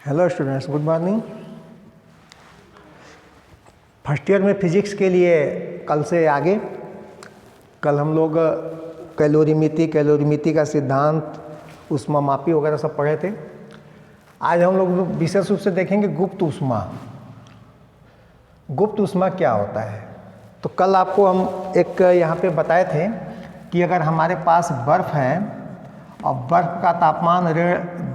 Hello students, good morning. First year में physics के लिए कल से आगे कल हम लोग कैलोरीमिति का सिद्धांत, ऊष्मामापी वगैरह सब पढ़े थे। आज हम लोग विशेष रूप से देखेंगे गुप्त ऊष्मा। गुप्त ऊष्मा क्या होता है? तो कल आपको हम एक यहाँ पे बताए थे कि अगर हमारे पास बर्फ़ है और बर्फ़ का तापमान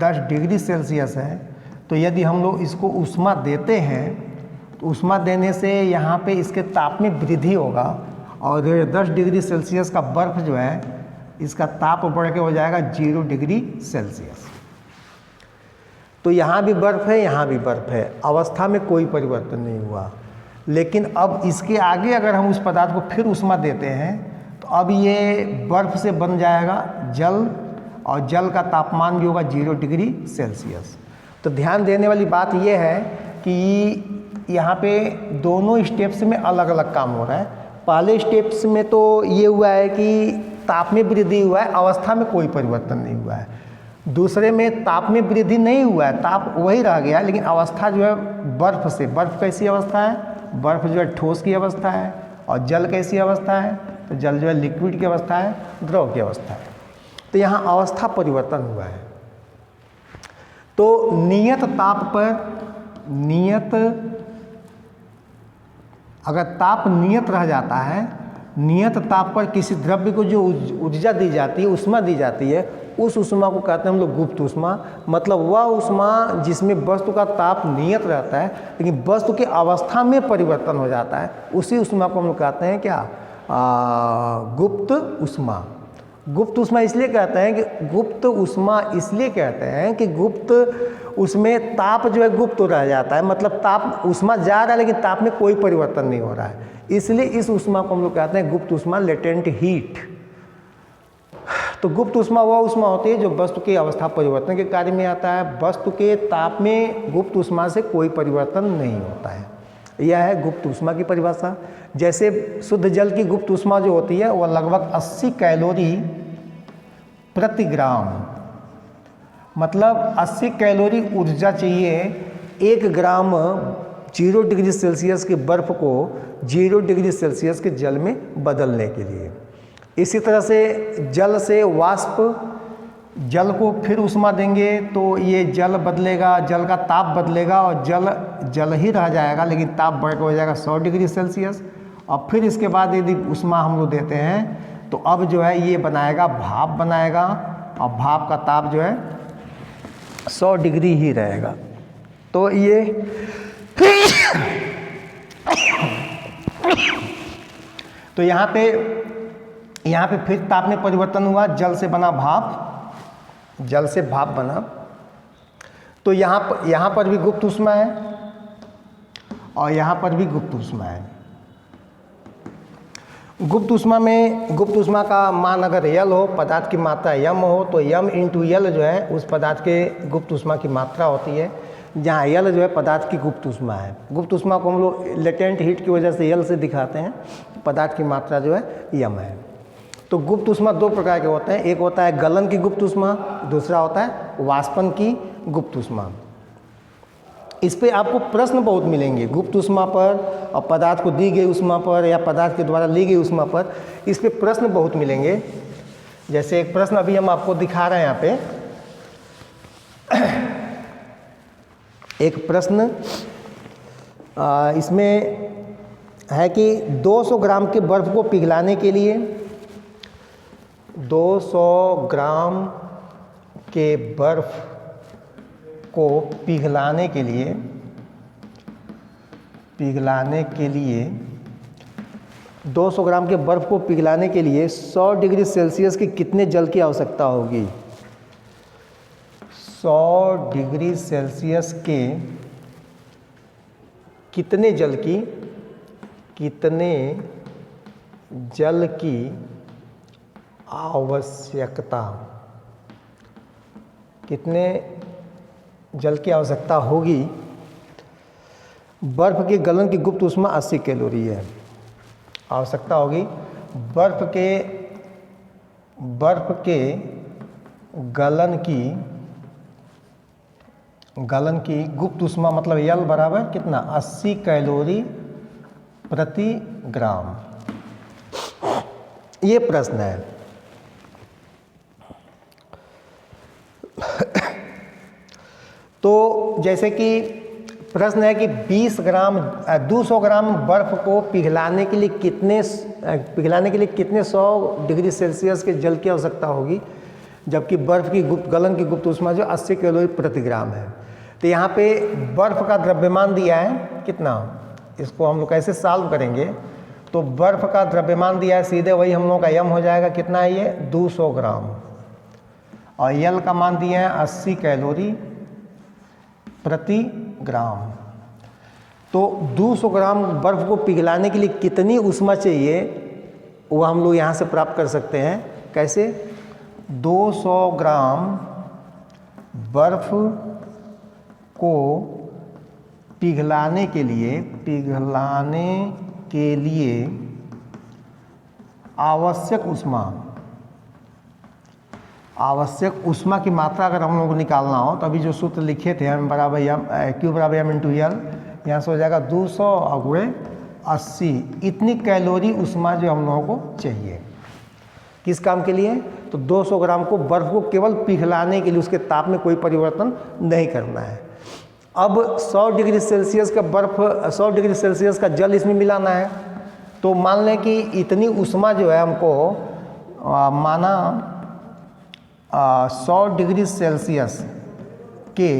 10 डिग्री सेल्सियस है, तो यदि हम लोग इसको ऊष्मा देते हैं तो ऊष्मा देने से यहाँ पे इसके ताप में वृद्धि होगा और 10 डिग्री सेल्सियस का बर्फ़ जो है इसका ताप बढ़ के हो जाएगा 0 डिग्री सेल्सियस। तो यहाँ भी बर्फ़ है, यहाँ भी बर्फ़ है, अवस्था में कोई परिवर्तन नहीं हुआ। लेकिन अब इसके आगे अगर हम उस पदार्थ को फिर ऊष्मा देते हैं तो अब ये बर्फ़ से बन जाएगा जल, और जल का तापमान भी होगा 0 डिग्री सेल्सियस। तो ध्यान देने वाली बात यह है कि यहाँ पे दोनों स्टेप्स में अलग अलग काम हो रहा है। पहले स्टेप्स में तो ये हुआ है कि ताप में वृद्धि हुआ है, अवस्था में कोई परिवर्तन नहीं हुआ है। दूसरे में ताप में वृद्धि नहीं हुआ है, ताप वही रह गया, लेकिन अवस्था जो है बर्फ़ से, बर्फ़ कैसी अवस्था है? बर्फ़ जो है ठोस की अवस्था है। और जल कैसी अवस्था है? तो जल जो है लिक्विड की अवस्था है, द्रव की अवस्था है। तो यहाँ अवस्था परिवर्तन हुआ है। तो नियत ताप पर अगर ताप नियत रह जाता है, नियत ताप पर किसी द्रव्य को जो ऊर्जा दी जाती है, ऊष्मा दी जाती है, उस ऊष्मा को कहते हैं हम लोग गुप्त ऊष्मा। मतलब वह ऊष्मा जिसमें वस्तु का ताप नियत रहता है लेकिन वस्तु की अवस्था में परिवर्तन हो जाता है, उसी ऊष्मा को हम लोग कहते हैं क्या? गुप्त ऊष्मा। गुप्त ऊष्मा इसलिए कहते हैं कि गुप्त ऊष्मा इसलिए कहते हैं कि गुप्त, उसमें ताप जो है गुप्त रह जाता है। मतलब ताप, ऊष्मा जा रहा है लेकिन ताप में कोई परिवर्तन नहीं हो रहा है, इसलिए इस ऊष्मा को हम लोग कहते हैं गुप्त ऊष्मा, लेटेंट हीट। तो गुप्त ऊष्मा वह ऊष्मा होती है जो वस्तु की अवस्था परिवर्तन के कार्य में आता है। वस्तु के ताप में गुप्त ऊष्मा से कोई परिवर्तन नहीं होता है। यह है गुप्त ऊष्मा की परिभाषा। जैसे शुद्ध जल की गुप्त ऊष्मा जो होती है वह लगभग 80 कैलोरी प्रति ग्राम, मतलब 80 कैलोरी ऊर्जा चाहिए 1 ग्राम 0 डिग्री सेल्सियस की बर्फ़ को 0 डिग्री सेल्सियस के जल में बदलने के लिए। इसी तरह से जल से वाष्प, जल को फिर ऊष्मा देंगे तो ये जल बदलेगा, जल का ताप बदलेगा और जल ही रह जाएगा, लेकिन ताप बढ़ के हो जाएगा 100 डिग्री सेल्सियस। और फिर इसके बाद यदि ऊष्मा हम लोग देते हैं तो अब जो है ये बनाएगा, भाप बनाएगा, और भाप का ताप जो है 100 डिग्री ही रहेगा। तो ये तो यहाँ पे फिर ताप में परिवर्तन हुआ, जल से बना भाप, जल से भाप बना। तो यहाँ पर भी गुप्त ऊष्मा है और यहाँ पर भी गुप्त ऊष्मा है। गुप्त ऊष्मा का मान अगर यल हो, पदार्थ की मात्रा यम हो, तो यम इंटू यल जो है उस पदार्थ के गुप्त ऊष्मा की मात्रा होती है, जहाँ यल जो है पदार्थ की गुप्त ऊष्मा है। गुप्त ऊष्मा को हम लोग लेटेंट हीट की वजह से यल से दिखाते हैं, पदार्थ की मात्रा जो है यम है। तो गुप्त ऊष्मा 2 प्रकार के होते हैं, एक होता है गलन की गुप्त ऊष्मा, दूसरा होता है वाष्पन की गुप्त ऊष्मा। इस पे आपको प्रश्न बहुत मिलेंगे, गुप्त ऊष्मा पर और पदार्थ को दी गई ऊष्मा पर या पदार्थ के द्वारा ली गई ऊष्मा पर, इस पे प्रश्न बहुत मिलेंगे। जैसे एक प्रश्न अभी हम आपको दिखा रहे हैं यहाँ पे। एक प्रश्न इसमें है कि 200 ग्राम के बर्फ को पिघलाने के लिए 200 ग्राम के बर्फ को पिघलाने के लिए 200 ग्राम के बर्फ को पिघलाने के लिए 100 डिग्री सेल्सियस के कितने जल की आवश्यकता होगी? 100 डिग्री सेल्सियस के कितने जल की आवश्यकता, कितने जल की आवश्यकता होगी? बर्फ के गलन की गुप्त ऊष्मा 80 कैलोरी है, आवश्यकता होगी बर्फ के गलन की गलन की गुप्त ऊष्मा मतलब यल बराबर कितना 80 कैलोरी प्रति ग्राम। ये प्रश्न है। तो जैसे कि प्रश्न है कि 200 ग्राम बर्फ को पिघलाने के लिए कितने 100 डिग्री सेल्सियस के जल की आवश्यकता होगी, जबकि बर्फ की गलन की गुप्त ऊष्मा जो 80 कैलोरी प्रति ग्राम है। तो यहाँ पे बर्फ का द्रव्यमान दिया है कितना, इसको हम लोग कैसे सॉल्व करेंगे। तो बर्फ का द्रव्यमान दिया है, सीधे वही हम लोगों का यम हो जाएगा, कितना है ये 200 ग्राम, और यल का मान दिया है 80 कैलोरी प्रति ग्राम। तो 200 ग्राम बर्फ को पिघलाने के लिए कितनी ऊष्मा चाहिए वो हम लोग यहाँ से प्राप्त कर सकते हैं। कैसे, 200 ग्राम बर्फ को पिघलाने के लिए आवश्यक ऊष्मा की मात्रा अगर हम लोग को निकालना हो तो अभी जो सूत्र लिखे थे हम बराबर Q बराबर M इंटू यल, यहाँ से हो जाएगा 200 और 80, इतनी कैलोरी ऊष्मा जो हम लोगों को चाहिए किस काम के लिए। तो 200 ग्राम को बर्फ को केवल पिघलाने के लिए, उसके ताप में कोई परिवर्तन नहीं करना है। अब 100 डिग्री सेल्सियस का बर्फ 100 डिग्री सेल्सियस का जल इसमें मिलाना है। तो मान लें कि इतनी ऊष्मा जो है हमको माना 100 डिग्री सेल्सियस के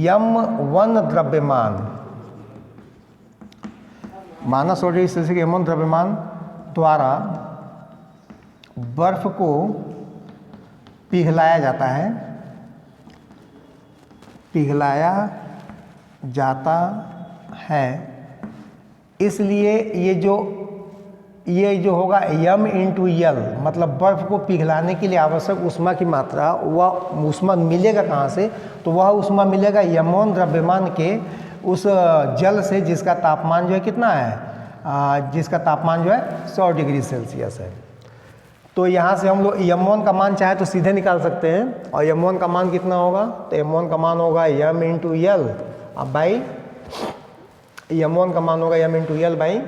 M1 द्रव्यमान, माना 100 डिग्री सेल्सियस के M1 द्रव्यमान द्वारा बर्फ को पिघलाया जाता है। इसलिए ये जो होगा M इंटू यल, मतलब बर्फ को पिघलाने के लिए आवश्यक ऊष्मा की मात्रा, वह ऊष्मा मिलेगा कहाँ से, तो वह ऊष्मा मिलेगा M1 द्रव्यमान के उस जल से जिसका तापमान जो है कितना है, जिसका तापमान जो है 100 डिग्री सेल्सियस है। तो यहाँ से हम लोग M1 का मान चाहे तो सीधे निकाल सकते हैं, और M1 का मान कितना होगा, तो M1 का मान होगा M into L by M1 का मान होगा M into L by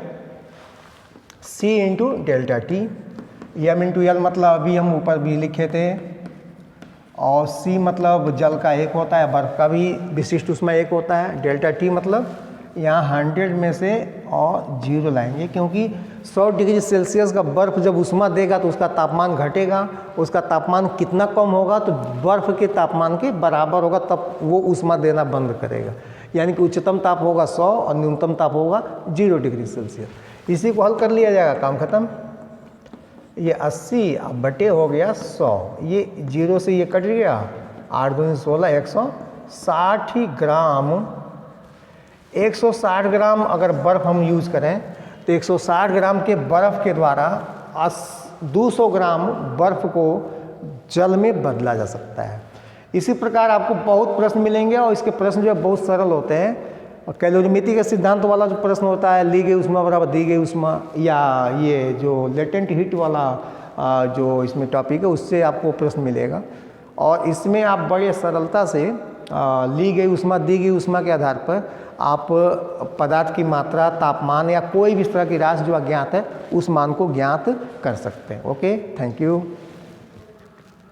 C into delta T. M into L मतलब अभी हम ऊपर भी लिखे थे, और C मतलब जल का एक होता है, बर्फ का भी विशिष्ट ऊष्मा एक होता है, डेल्टा टी मतलब यहाँ 100 में से और 0 लाएंगे, क्योंकि 100 डिग्री सेल्सियस का बर्फ जब ऊष्मा देगा तो उसका तापमान घटेगा, उसका तापमान कितना कम होगा, तो बर्फ के तापमान के बराबर होगा, तब वो ऊष्मा देना बंद करेगा। यानी कि उच्चतम ताप होगा 100 और न्यूनतम ताप होगा 0 डिग्री सेल्सियस। इसी को हल कर लिया जाएगा, काम खत्म। ये 80 अब बटे हो गया 100, ये 0 से ये कट गया, 8 दूनी 16, 160 ग्राम। 160 ग्राम अगर बर्फ़ हम यूज़ करें तो 160 ग्राम के बर्फ़ के द्वारा 200 ग्राम बर्फ़ को जल में बदला जा सकता है। इसी प्रकार आपको बहुत प्रश्न मिलेंगे, और इसके प्रश्न जो है बहुत सरल होते हैं। और कैलोरीमेट्री के सिद्धांत वाला जो प्रश्न होता है, ली गई ऊष्मा बराबर दी गई ऊष्मा, या ये जो लेटेंट हीट वाला जो इसमें टॉपिक है उससे आपको प्रश्न मिलेगा। और इसमें आप बड़े सरलता से ली गई ऊष्मा दी गई ऊष्मा के आधार पर आप पदार्थ की मात्रा, तापमान या कोई भी इस तरह की राशि जो अज्ञात है उस मान को ज्ञात कर सकते हैं। Okay, thank you.